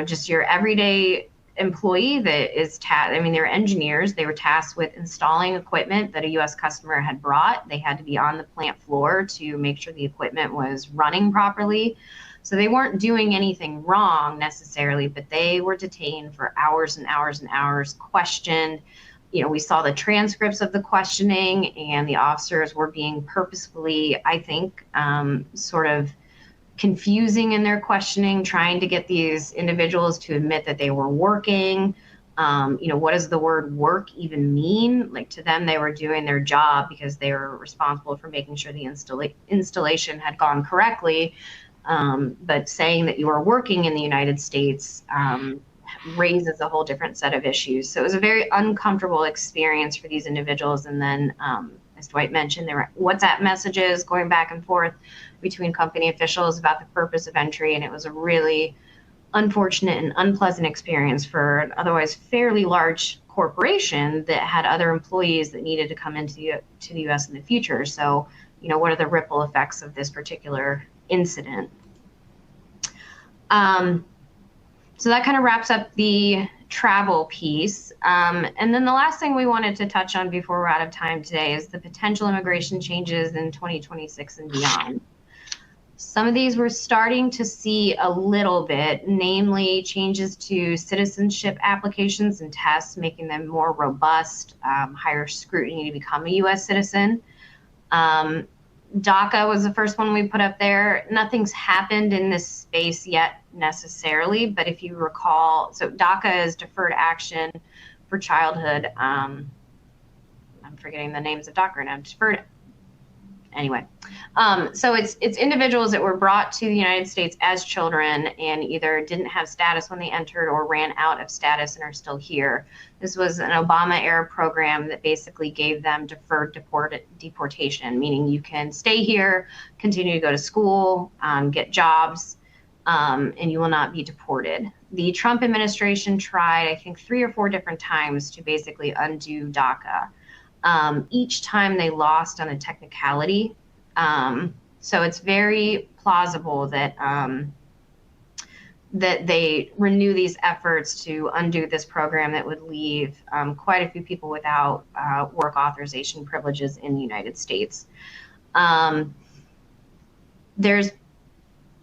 Speaker 2: just your everyday employee that is they're engineers. They were tasked with installing equipment that a U.S. customer had brought. They had to be on the plant floor to make sure the equipment was running properly. So they weren't doing anything wrong necessarily, but they were detained for hours and hours and hours, questioned. We saw the transcripts of the questioning, and the officers were being purposefully, I think, sort of confusing in their questioning, trying to get these individuals to admit that they were working. What does the word work even mean? Like, to them, they were doing their job because they were responsible for making sure the installation had gone correctly. But saying that you are working in the United States raises a whole different set of issues. So it was a very uncomfortable experience for these individuals. And then, as Dwight mentioned, there were WhatsApp messages going back and forth between company officials about the purpose of entry. And it was a really unfortunate and unpleasant experience for an otherwise fairly large corporation that had other employees that needed to come into the U.S. in the future. So, what are the ripple effects of this particular incident? So that kind of wraps up the travel piece. And then the last thing we wanted to touch on before we're out of time today is the potential immigration changes in 2026 and beyond. Some of these we're starting to see a little bit, namely changes to citizenship applications and tests, making them more robust, higher scrutiny to become a U.S. citizen. DACA was the first one we put up there. Nothing's happened in this space yet necessarily, but if you recall, so DACA is Deferred Action for Childhood. I'm forgetting the names of DACA right now. Anyway, so it's individuals that were brought to the United States as children and either didn't have status when they entered or ran out of status and are still here. This was an Obama-era program that basically gave them deferred deportation, meaning you can stay here, continue to go to school, get jobs, and you will not be deported. The Trump administration tried, I think, 3 or 4 different times to basically undo DACA. Each time they lost on a technicality. So it's very plausible that that they renew these efforts to undo this program that would leave quite a few people without work authorization privileges in the United States. There's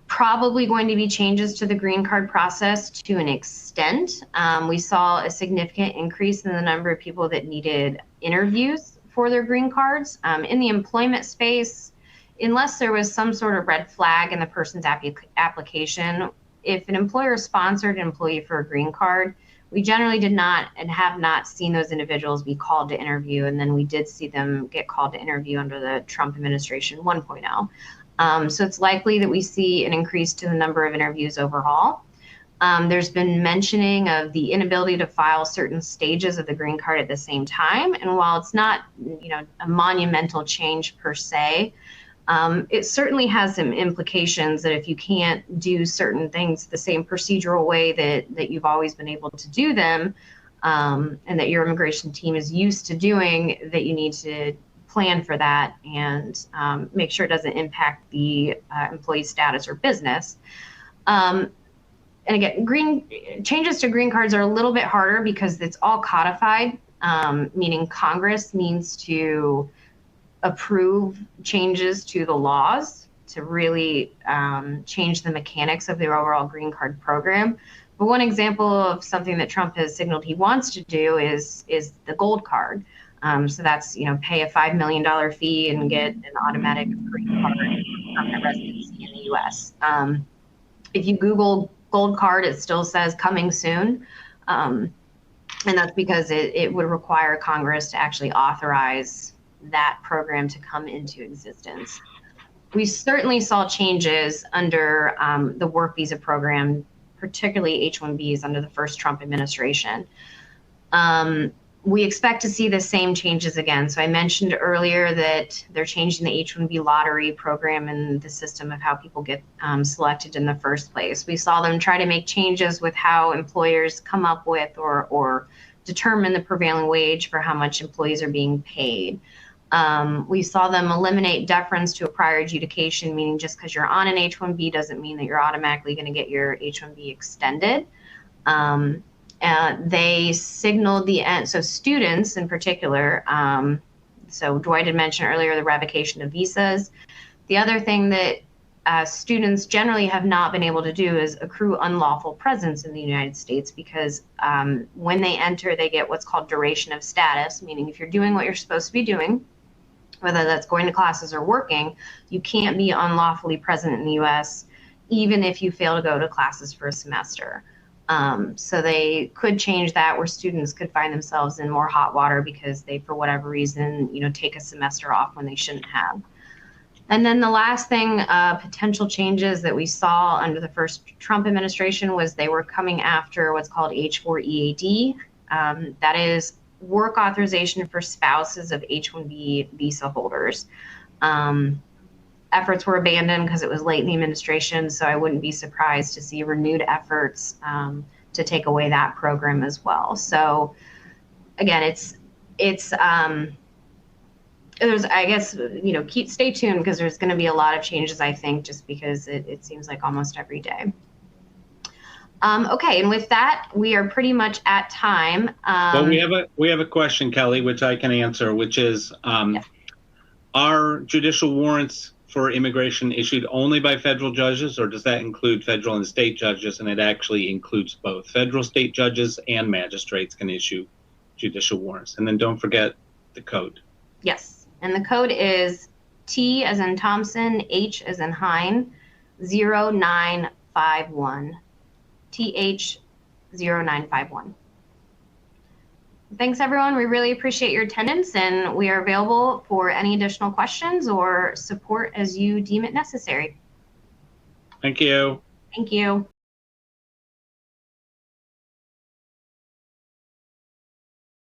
Speaker 2: probably going to be changes to the green card process to an extent. We saw a significant increase in the number of people that needed interviews for their green cards. In the employment space, unless there was some sort of red flag in the person's application, if an employer sponsored an employee for a green card, we generally did not and have not seen those individuals be called to interview. And then we did see them get called to interview under the Trump administration 1.0. So it's likely that we see an increase to the number of interviews overall. There's been mentioning of the inability to file certain stages of the green card at the same time. And while it's not, a monumental change per se, it certainly has some implications that if you can't do certain things the same procedural way that you've always been able to do them, and that your immigration team is used to doing, that you need to plan for that and make sure it doesn't impact the employee status or business. And again, changes to green cards are a little bit harder because it's all codified, meaning Congress needs to approve changes to the laws to really change the mechanics of the overall green card program. But one example of something that Trump has signaled he wants to do is the gold card. So that's, pay a $5 million fee and get an automatic green card permanent residency in the U.S. If you Google gold card, it still says coming soon. And that's because it would require Congress to actually authorize that program to come into existence. We certainly saw changes under the work visa program, particularly H-1Bs under the first Trump administration. We expect to see the same changes again. So I mentioned earlier that they're changing the H-1B lottery program and the system of how people get selected in the first place. We saw them try to make changes with how employers come up with or determine the prevailing wage for how much employees are being paid. We saw them eliminate deference to a prior adjudication, meaning just because you're on an H-1B doesn't mean that you're automatically going to get your H-1B extended. They signaled the end, so students in particular, so Dwight had mentioned earlier the revocation of visas. The other thing that students generally have not been able to do is accrue unlawful presence in the United States because when they enter, they get what's called duration of status, meaning if you're doing what you're supposed to be doing, whether that's going to classes or working, you can't be unlawfully present in the U.S. even if you fail to go to classes for a semester. So they could change that where students could find themselves in more hot water because they, for whatever reason, take a semester off when they shouldn't have. And then the last thing, potential changes that we saw under the first Trump administration was they were coming after what's called H-4 EAD. That is work authorization for spouses of H-1B visa holders. efforts were abandoned because it was late in the administration, so I wouldn't be surprised to see renewed efforts to take away that program as well. So again, there's, I guess, stay tuned, because there's going to be a lot of changes, I think, just because it seems like almost every day. Okay, and with that, we are pretty much at time.
Speaker 3: Well, we have a question, Kelly, which I can answer, which is,
Speaker 2: Yes.
Speaker 3: Are judicial warrants for immigration issued only by federal judges, or does that include federal and state judges? And it actually includes both. Federal, state judges, and magistrates can issue judicial warrants. And then don't forget the code.
Speaker 2: Yes, and the code is T as in Thompson, H as in Hine, 0951. TH 0951. Thanks, everyone. We really appreciate your attendance, and we are available for any additional questions or support as you deem it necessary.
Speaker 3: Thank you.
Speaker 2: Thank you.